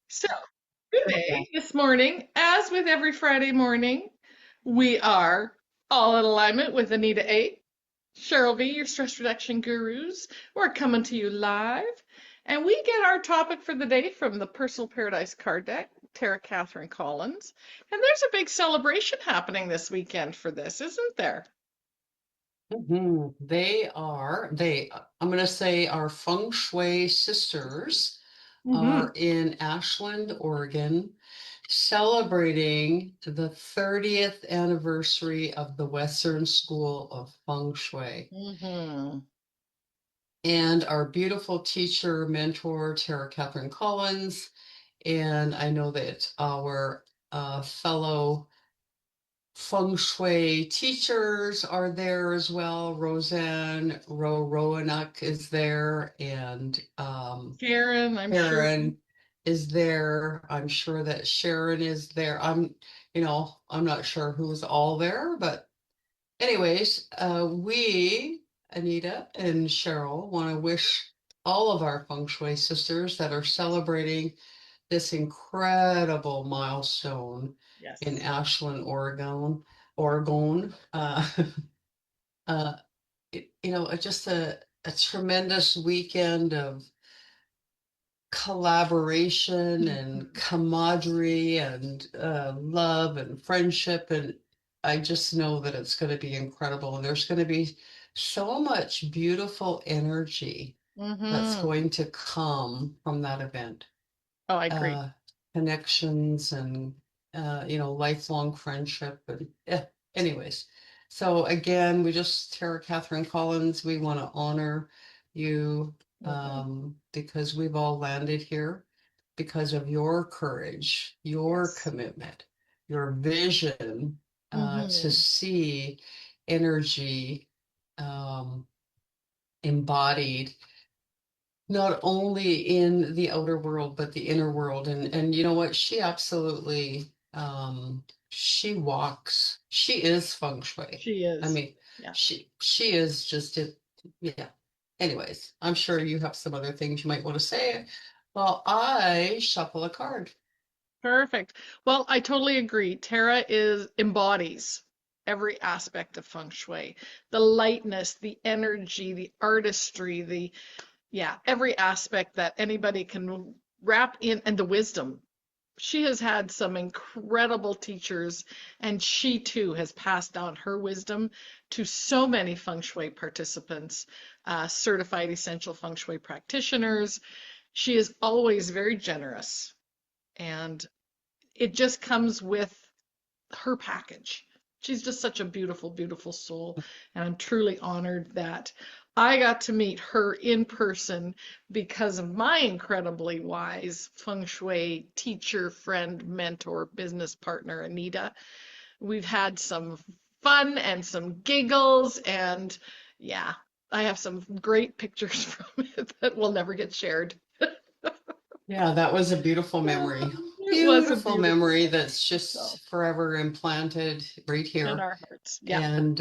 So, today, this morning, as with every Friday morning, we are all in alignment with Anita A, Cheryl V, your stress reduction gurus. We're coming to you live, and we get our topic for the day from the Personal Paradise card deck, Tara Catherine Collins. And there's a big celebration happening this weekend for this, isn't there? I'm going to say our Feng Shui sisters Mm-hmm. are in Ashland, Oregon, celebrating the 30th anniversary of the Western School of Feng Shui. Mm-hmm. And our beautiful teacher, mentor, Tara Catherine Collins, and I know that our fellow Feng Shui teachers are there as well. Roseanne Roanoke is there, and Karen, I'm sure. Karen is there. I'm sure that Sharon is there. I'm not sure who's all there, but anyways, we, Anita and Cheryl, want to wish all of our Feng Shui sisters that are celebrating this incredible milestone in Yes. Ashland, Oregon. Uh, just a tremendous weekend of collaboration and Mhm. camaraderie and love and friendship. And I just know that it's going to be incredible. And there's going to be so much beautiful energy that's Mm-hmm. going to come from that event. Oh, I agree. uh, Connections and lifelong friendship and anyways. So again, we just Tara Catherine Collins, we want to honor you Mm-hmm. because we've all landed here because of your courage, your Yes. commitment, your vision to Mm-hmm. see energy embodied not only in the outer world but the inner world. And you know what, she absolutely she is feng shui. She I is. mean, Yeah. she is just it. Yeah. Anyways, I'm sure you have some other things you might want to say. Well, I shuffle a card. Perfect. Well, I totally agree. Tara is embodies every aspect of feng shui. The lightness, the energy, the artistry, every aspect that anybody can wrap in, and the wisdom. She has had some incredible teachers, and she too has passed down her wisdom to so many feng shui participants, certified essential feng shui practitioners. She is always very generous, and it just comes with her package. She's just such a beautiful, beautiful soul, and I'm truly honored that I got to meet her in person because of my incredibly wise feng shui teacher, friend, mentor, business partner, Anita. We've had some fun and some giggles, and yeah, I have some great pictures from it that will never get shared. Yeah, that was a beautiful memory. It was a Beautiful beautiful memory one. that's So, just forever implanted right in here. our hearts. Yeah. And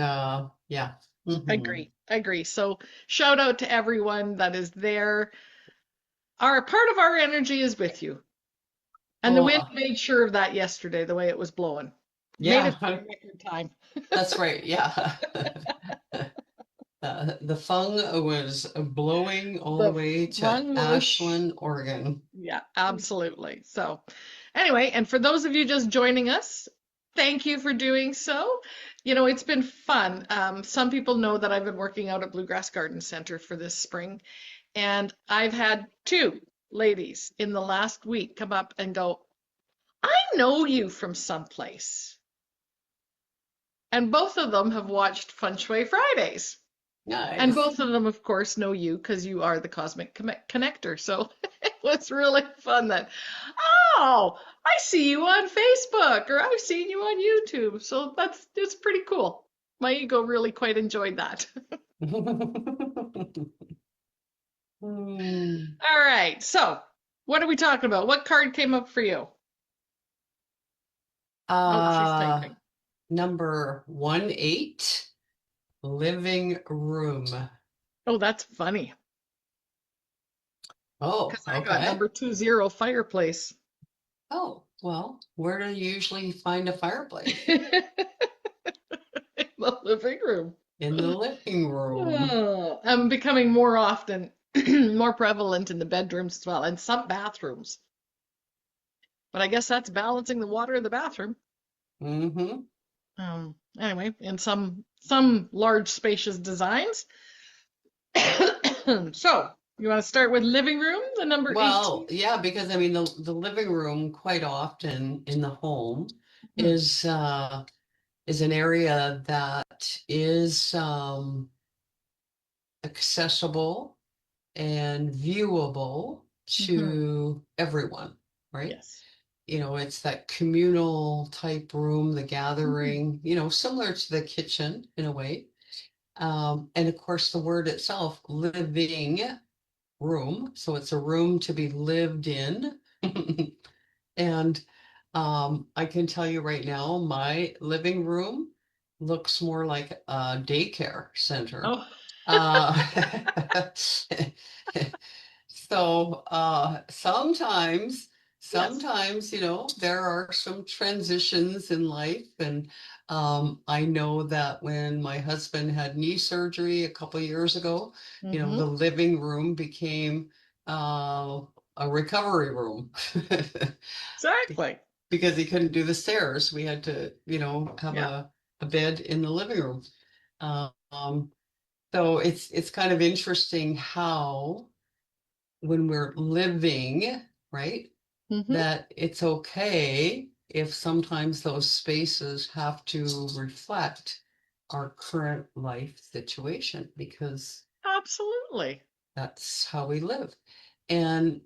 yeah. Hmm. Agree, agree. So shout out to everyone that is there. Our part of our energy is with you. And the Oh, wind made sure of that yesterday, the way it was blowing. Made it yeah, in record time. that's right. Yeah. The fung was blowing all the The way to fun was, Ashland, Oregon. yeah, absolutely. So, anyway, and for those of you just joining us, thank you for doing so. It's been fun. Some people know that I've been working out at Bluegrass Garden Center for this spring. And I've had two ladies in the last week come up and go, I know you from someplace. And both of them have watched Feng Shui Fridays. And Nice. both of them, of course, know you because you are the cosmic connector. So it was really fun that, oh, I see you on Facebook or I've seen you on YouTube. So it's pretty cool. My ego really quite enjoyed that. Hmm. All right. So what are we talking about? What card came up for you? Oh, she's Uh, typing. Number 18, living room. Oh, that's funny Oh, because I got okay. number 20, fireplace. Oh, well, where do you usually find a fireplace? In the living room. In the living room. Oh, I'm becoming more often, more prevalent in the bedrooms as well, and some bathrooms. But I guess that's balancing the water in the bathroom. Mm-hmm. Anyway, in some large spacious designs. So, you want to start with living room, the number Well, 18? yeah, because I mean the living room quite often in the home Hmm. is is an area that is accessible and viewable Hmm. to everyone, right? Yes. You know, it's that communal type room, the Hmm. gathering, you know, similar to the kitchen in a way. And of course, the word itself, living room. So it's a room to be lived in. And I can tell you right now, my living room looks more like a daycare center. Oh, Uh, so sometimes, yes. you know, there are some transitions in life, and I know that when my husband had knee surgery a couple years ago, you know, the Hmm. living room became uh, a recovery room Exactly. because he couldn't do the stairs. We had to, you know, have Yeah. a bed in the living room. Um, so it's kind of interesting how when we're living, right, Hmm. that it's okay if sometimes those spaces have to reflect our current life situation because Absolutely. that's how we live. And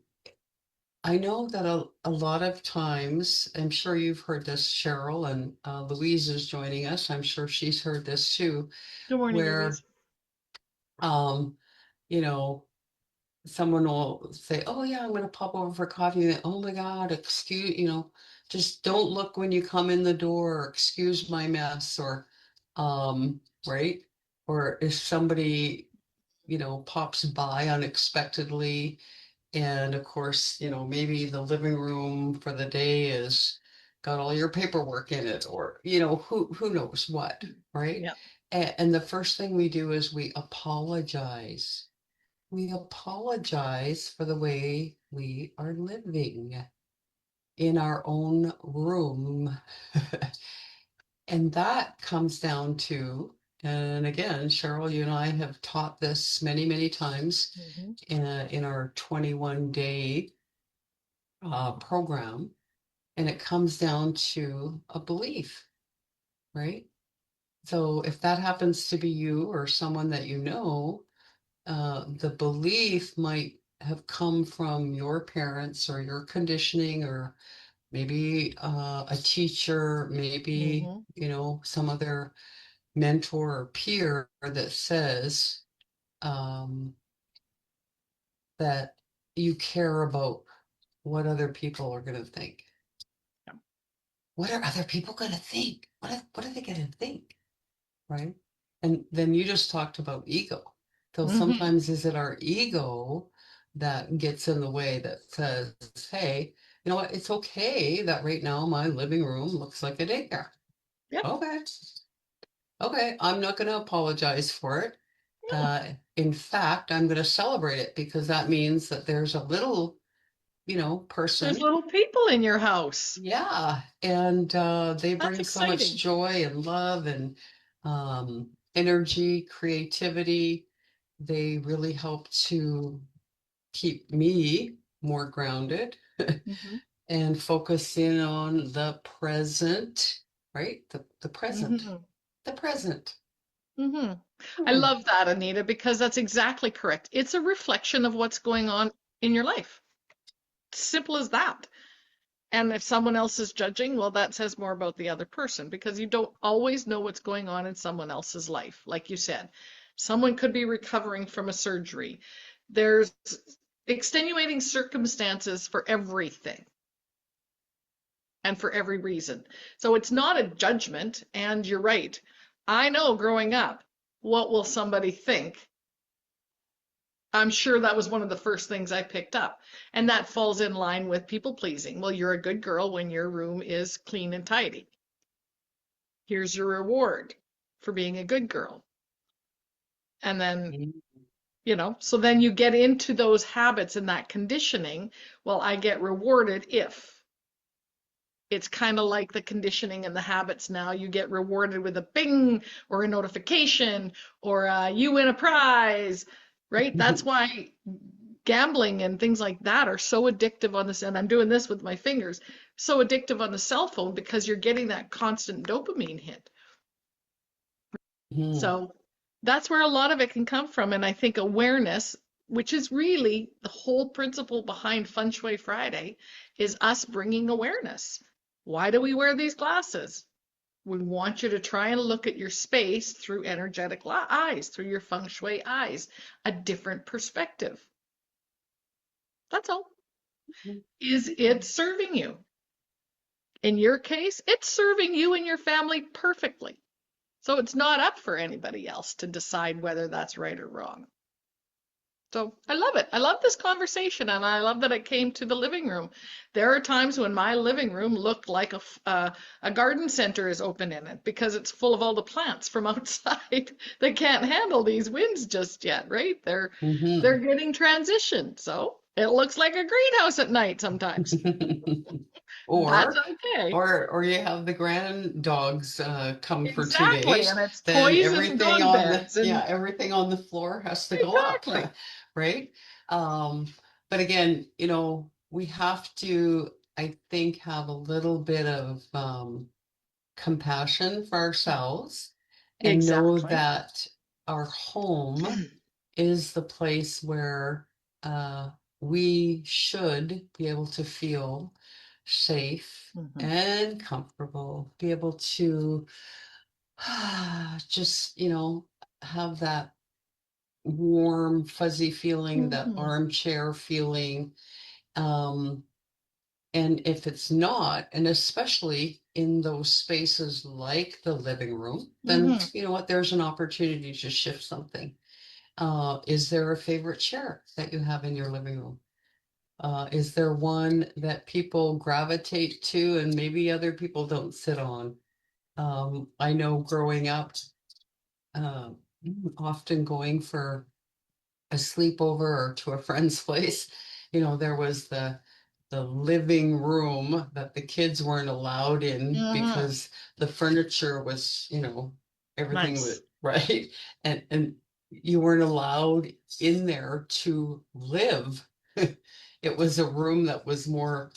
I know that a lot of times, I'm sure you've heard this, Cheryl, and Louise is joining us. I'm sure she's heard this too, Good morning, where, Louise. um, you know, someone will say, "Oh yeah, I'm going to pop over for coffee." And, oh my God, excuse, you know, just don't look when you come in the door. Excuse my mess, or, right? Or if somebody, you know, pops by unexpectedly, and of course, you know, maybe the living room for the day is got all your paperwork in it, or you know, who knows what, right? Yeah. And the first thing we do is we apologize. We apologize for the way we are living in our own room. And that comes down to, and again, Cheryl, you and I have taught this many, many times Hmm. in our 21-day program, and it comes down to a belief, right? So if that happens to be you or someone that you know, the belief might have come from your parents or your conditioning, or maybe a teacher, maybe, Hmm. you know, some other mentor or peer that says um, that you care about what other people are going to think. Yeah. What are other people going to think? What are they going to think? Right? And then you just talked about ego. So Hmm. sometimes is it our ego that gets in the way that says, hey, you know what? It's okay that right now my living room looks like a daycare. Yep. Okay. Okay. I'm not going to apologize for it. No. In fact, I'm going to celebrate it because that means that there's a little, you know, There's person. little people in your house. Yeah, and they That's bring so much exciting. joy and love and energy, creativity. They really help to keep me more grounded Hmm. and focus in on the present, right? The present, Hmm. the present. Hmm. I Hmm. love that, Anita, because that's exactly correct. It's a reflection of what's going on in your life. Simple as that. And if someone else is judging, well, that says more about the other person because you don't always know what's going on in someone else's life. Like you said, someone could be recovering from a surgery. There's extenuating circumstances for everything and for every reason. So it's not a judgment. And you're right. I know growing up, what will somebody think? I'm sure that was one of the first things I picked up. And that falls in line with people pleasing. Well, you're a good girl when your room is clean and tidy. Here's your reward for being a good girl. And then, Mhm. so then you get into those habits and that conditioning. Well, I get rewarded if. It's kind of like the conditioning and the habits now. You get rewarded with a bing or a notification or you win a prize, right? That's why gambling and things like that are so addictive on this. And I'm doing this with my fingers, so addictive on the cell phone because you're getting that constant dopamine hit. Mhm. So that's where a lot of it can come from. And I think awareness, which is really the whole principle behind Feng Shui Friday, is us bringing awareness. Why do we wear these glasses? We want you to try and look at your space through energetic eyes, through your Feng Shui eyes, a different perspective. That's all. Is it serving you? In your case, it's serving you and your family perfectly. So it's not up for anybody else to decide whether that's right or wrong. So I love it. I love this conversation, and I love that it came to the living room. There are times when my living room looked like a garden center is open in it because it's full of all the plants from outside that can't handle these winds just yet, right? They're Mhm. getting transitioned, so it looks like a greenhouse at night sometimes. That's Or okay. or you have the grand dogs come for two Exactly, days, and it's then toys and dog beds and everything on the floor has to go up, exactly. right? Um, but again, we have to, I think, have a little bit of compassion for ourselves and know Exactly. that our home is the place where uh, we should be able to feel safe Hmm. and comfortable, be able to just, have that warm, fuzzy feeling, that Hmm. armchair feeling. Um, and if it's not, and especially in those spaces like the living room, then Hmm. you know what, there's an opportunity to shift something. Is there a favorite chair that you have in your living room? Is there one that people gravitate to and maybe other people don't sit on? I know growing up, uh, often going for a sleepover or to a friend's place, there was the living room that the kids weren't allowed in Hmm. because the furniture was, everything was Nice. right, and you weren't allowed in there to live. It was a room that was more,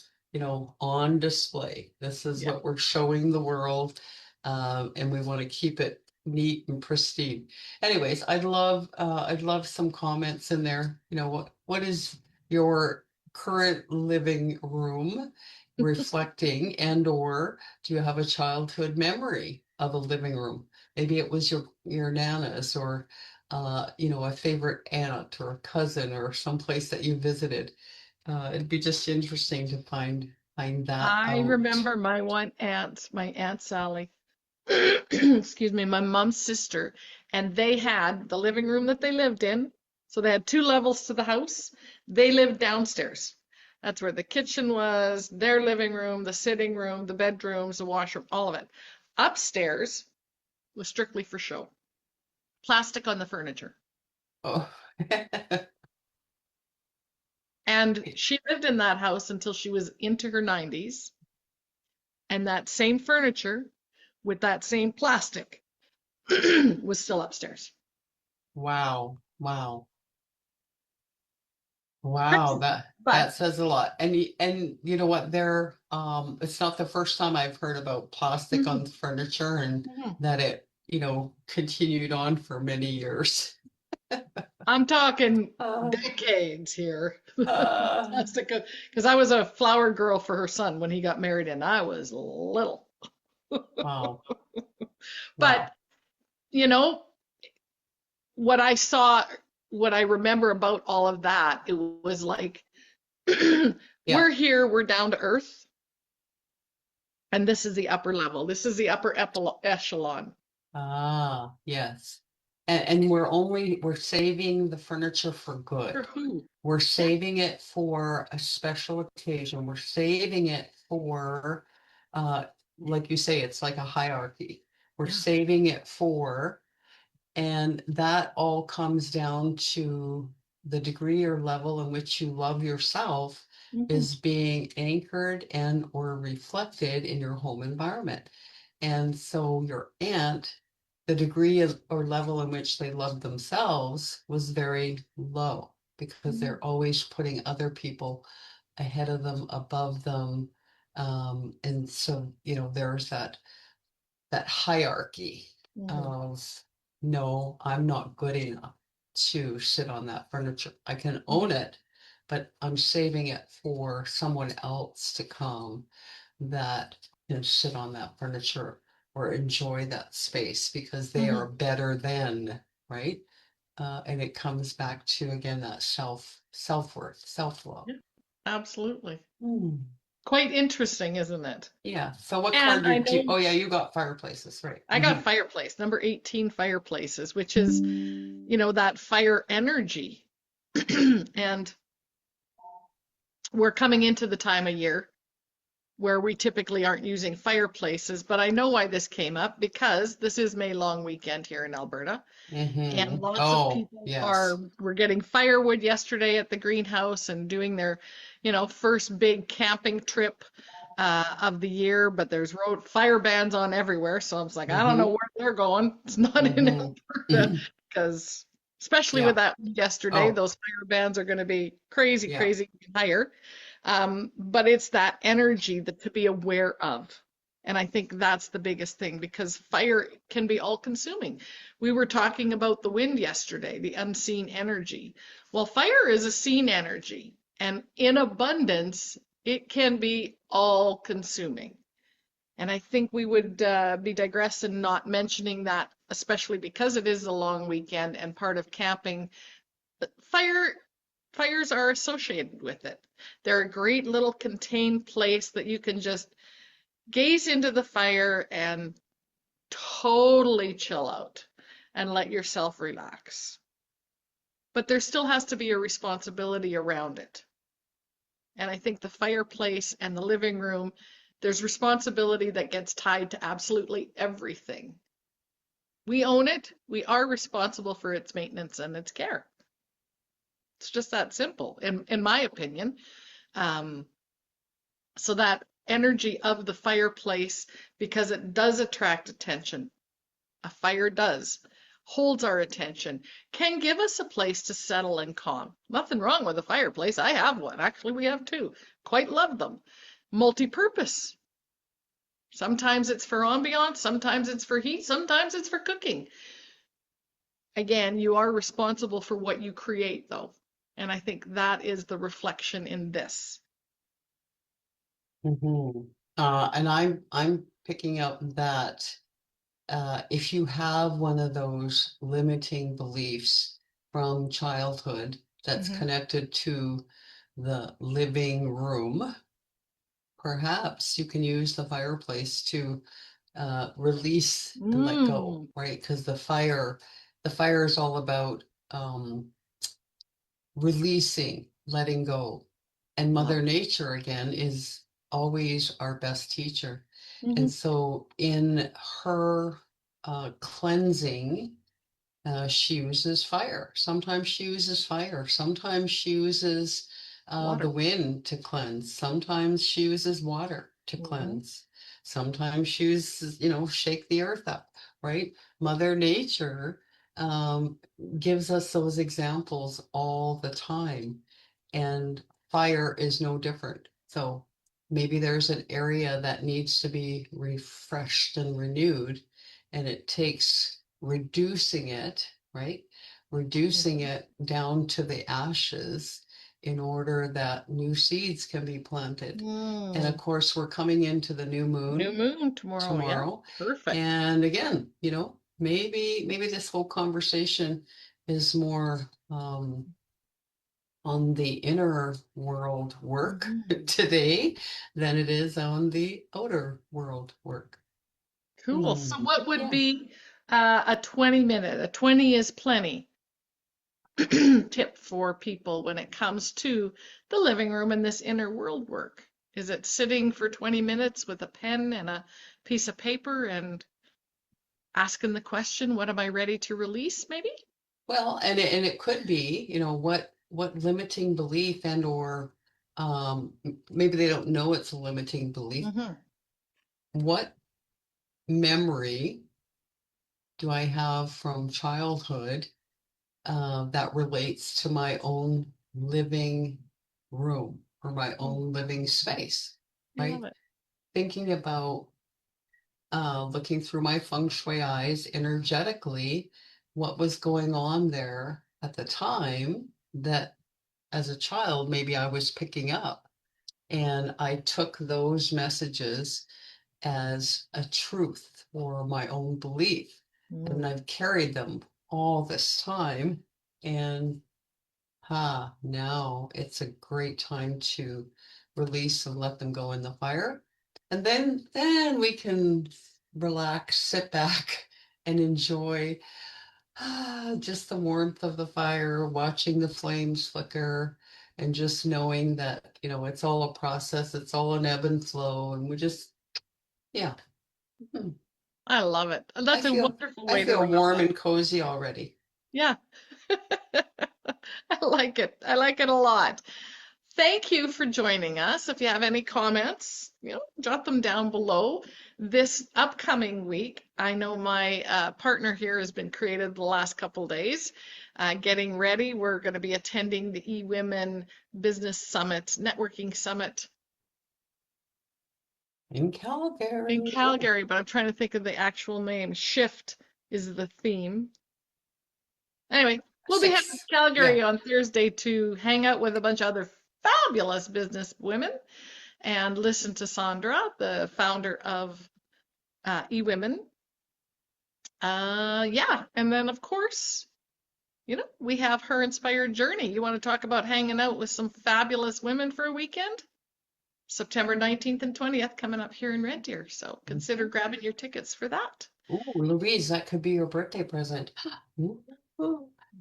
on display. This is Yeah. what we're showing the world, and we want to keep it neat and pristine. Anyways, I'd love some comments in there. What is your current living room reflecting, and or do you have a childhood memory of a living room? Maybe it was your nana's, or a favorite aunt or a cousin or someplace that you visited. It'd be just interesting to find that I out. remember my Aunt Sally, excuse me, my mom's sister, and they had the living room that they lived in. So they had two levels to the house. They lived downstairs. That's where the kitchen was, their living room, the sitting room, the bedrooms, the washroom, all of it. Upstairs was strictly for show. Plastic on the furniture. Oh. And she lived in that house until she was into her 90s. And that same furniture with that same plastic was still upstairs. Wow, wow. Wow, Crazy. that But says a lot. And you know what? It's not the first time I've heard about plastic mhm, on furniture, and mhm. that it, continued on for many years. I'm talking Uh, decades here. uh, Plastic, because I was a flower girl for her son when he got married, and I was little. wow, But, wow. you know, what I saw, what I remember about all of that, it was like, Yeah. we're here, we're down to earth, and this is the upper level. This is the upper echelon. Ah, yes. and we're saving the furniture for For good. who? We're Yeah, saving it for a special occasion. We're saving it for, uh, like you say, it's like a hierarchy. We're yeah. saving it for, and that all comes down to the degree or level in which you love yourself Hmm. is being anchored and or reflected in your home environment. And so your aunt, the degree or level in which they love themselves was very low because Hmm. they're always putting other people ahead of them, above them. And so, there's that hierarchy Hmm. of no, I'm not good enough to sit on that furniture. I can own Hmm. it, but I'm saving it for someone else to come that can sit on that furniture or enjoy that space because they are Hmm. better than, right? And it comes back to again that self-worth, self-love. Yeah, absolutely. Hmm. Quite interesting, isn't it? Yeah. So what And card I did you? know Oh yeah, you got fireplaces, right? I got fireplace, number 18, fireplaces, which is, that fire energy. And we're coming into the time of year where we typically aren't using fireplaces, but I know why this came up because this is May long weekend here in Alberta. And lots of Oh, people yes. were getting firewood yesterday at the greenhouse and doing their, first big camping trip of the year. But there's road fire bans on everywhere, so I was like, I don't know Mm-hmm. where they're going. It's not in Alberta Mm-hmm. because, especially with Yeah. that yesterday, Oh, those fire bans are going to be crazy, yeah. crazy higher. But it's that energy that to be aware of. And I think that's the biggest thing because fire can be all consuming. We were talking about the wind yesterday, the unseen energy. Well, fire is a seen energy, and in abundance, it can be all consuming. And I think we would be digress in not mentioning that, especially because it is a long weekend and part of camping. Fire fires are associated with it. They're a great little contained place that you can just gaze into the fire and totally chill out and let yourself relax. But there still has to be a responsibility around it. And I think the fireplace and the living room, there's responsibility that gets tied to absolutely everything. We own it. We are responsible for its maintenance and its care. It's just that simple, in my opinion. Um, so that energy of the fireplace, because it does attract attention, a fire does, holds our attention, can give us a place to settle and calm. Nothing wrong with a fireplace. I have one. Actually, we have two. Quite love them. Multi-purpose. Sometimes it's for ambiance, sometimes it's for heat, sometimes it's for cooking. Again, you are responsible for what you create, though. And I think that is the reflection in this. Mm-hmm. And I'm picking up that if you have one of those limiting beliefs from childhood that's Hmm. connected to the living room, perhaps you can use the fireplace to release and let go, Mm, right? Because the fire is all about um, releasing, letting go. And love Mother it. Nature, again, is always our best teacher. And Hmm. so, in her cleansing, she uses fire. Sometimes she uses fire. Sometimes she uses the Water. wind to cleanse. Sometimes she uses water to Hmm. cleanse. Sometimes she uses, shake the earth up, right? Mother Nature um, gives us those examples all the time. And fire is no different. So maybe there's an area that needs to be refreshed and renewed, and it takes reducing it, right? Reducing Hmm. it down to the ashes in order that new seeds can be planted. And of Mm. course, we're coming into the new New moon moon tomorrow. Yeah, tomorrow. perfect. And again, maybe this whole conversation is more on the inner world work Hmm. today than it is on the outer world work. Cool. So Hmm. what would Yeah. be A 20 minute, a 20 is plenty tip for people when it comes to the living room and this inner world work. Is it sitting for 20 minutes with a pen and a piece of paper and asking the question, what am I ready to release, maybe? Well, and it could be, what limiting belief and or maybe they don't know it's a limiting belief. Mm-hmm. What memory do I have from childhood that relates to my own living room or my own living space, I love right? it. Thinking about looking through my feng shui eyes energetically, what was going on there at the time that as a child, maybe I was picking up. And I took those messages as a truth or my own belief. And Mm. I've carried them all this time. And now it's a great time to release and let them go in the fire. And then we can relax, sit back and enjoy just the warmth of the fire, watching the flames flicker, and just knowing that, it's all a process, it's all an ebb and flow, and we just, yeah. Hmm. I love it. I That's a feel wonderful I way to feel wrap warm up. and cozy already. Yeah, I like it. I like it a lot. Thank you for joining us. If you have any comments, jot them down below. This upcoming week, I know my partner here has been created the last couple days, getting ready. We're going to be attending the eWomen Business Summit, Networking Summit In in Calgary. Oh, Calgary, but I'm trying to think of the actual name. Shift is the theme. Anyway, we'll be heading to six. Yeah. Calgary on Thursday to hang out with a bunch of other fabulous business women and listen to Sandra, the founder of eWomen. Yeah, and then of course, we have her inspired journey. You want to talk about hanging out with some fabulous women for a weekend? September 19th and 20th coming up here in Red Deer. So consider Mhm. grabbing your tickets for that. Ooh, Louise, that could be your birthday present. Ooh.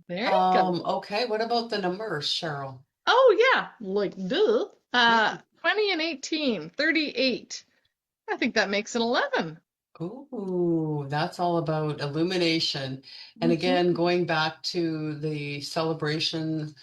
There you go. Okay, what about the numbers, Cheryl? Oh yeah, like duh. Yeah. 20 and 18, 38. I think that makes an 11. Ooh, that's all about illumination. And again, Mhm. going back to the celebration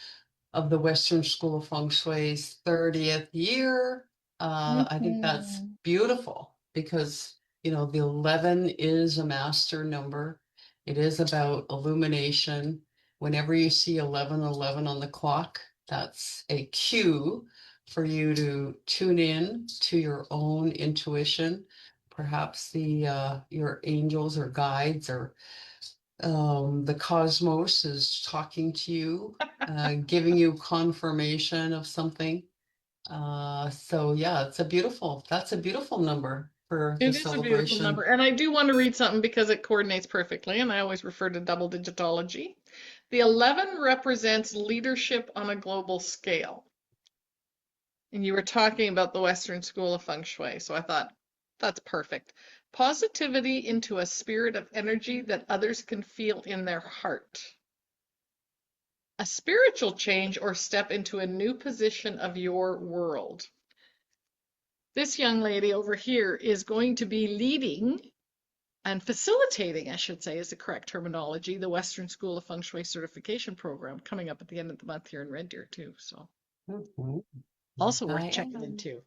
of the Western School of Feng Shui's 30th year. I think that's Mhm. beautiful because, the 11 is a master number. It is about illumination. Whenever you see 1111 on the clock, that's a cue for you to tune in to your own intuition. Perhaps your angels or guides or the cosmos is talking to you, giving you confirmation of something. So yeah, that's a beautiful number for the It is a beautiful celebration. number. And I do want to read something because it coordinates perfectly, and I always refer to double digitology. The 11 represents leadership on a global scale. And you were talking about the Western School of Feng Shui, so I thought that's perfect. Positivity into a spirit of energy that others can feel in their heart. A spiritual change or step into a new position of your world. This young lady over here is going to be leading and facilitating, I should say, is the correct terminology, the Western School of Feng Shui certification program coming up at the end of the month here in Red Deer, too. So, Mhm. also I worth checking am. into.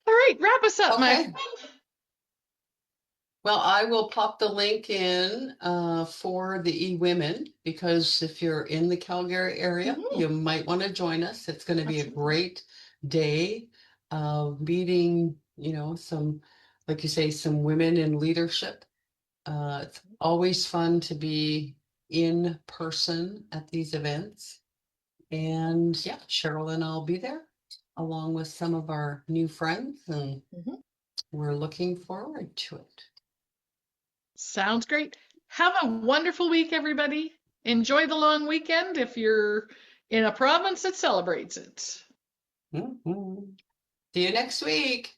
All right, wrap us up, my Okay. friend. Well, I will pop the link in for the e-women because if you're in the Calgary area, Mhm. you might want to join us. It's going to be a Absolutely. great day of meeting, like you say, some women in leadership. It's always fun to be in person at these events. And yeah, Cheryl and I'll be there along with some of our new friends, and Mhm. we're looking forward to it. Sounds great. Have a wonderful week, everybody. Enjoy the long weekend if you're in a province that celebrates it. Mhm. See you next week.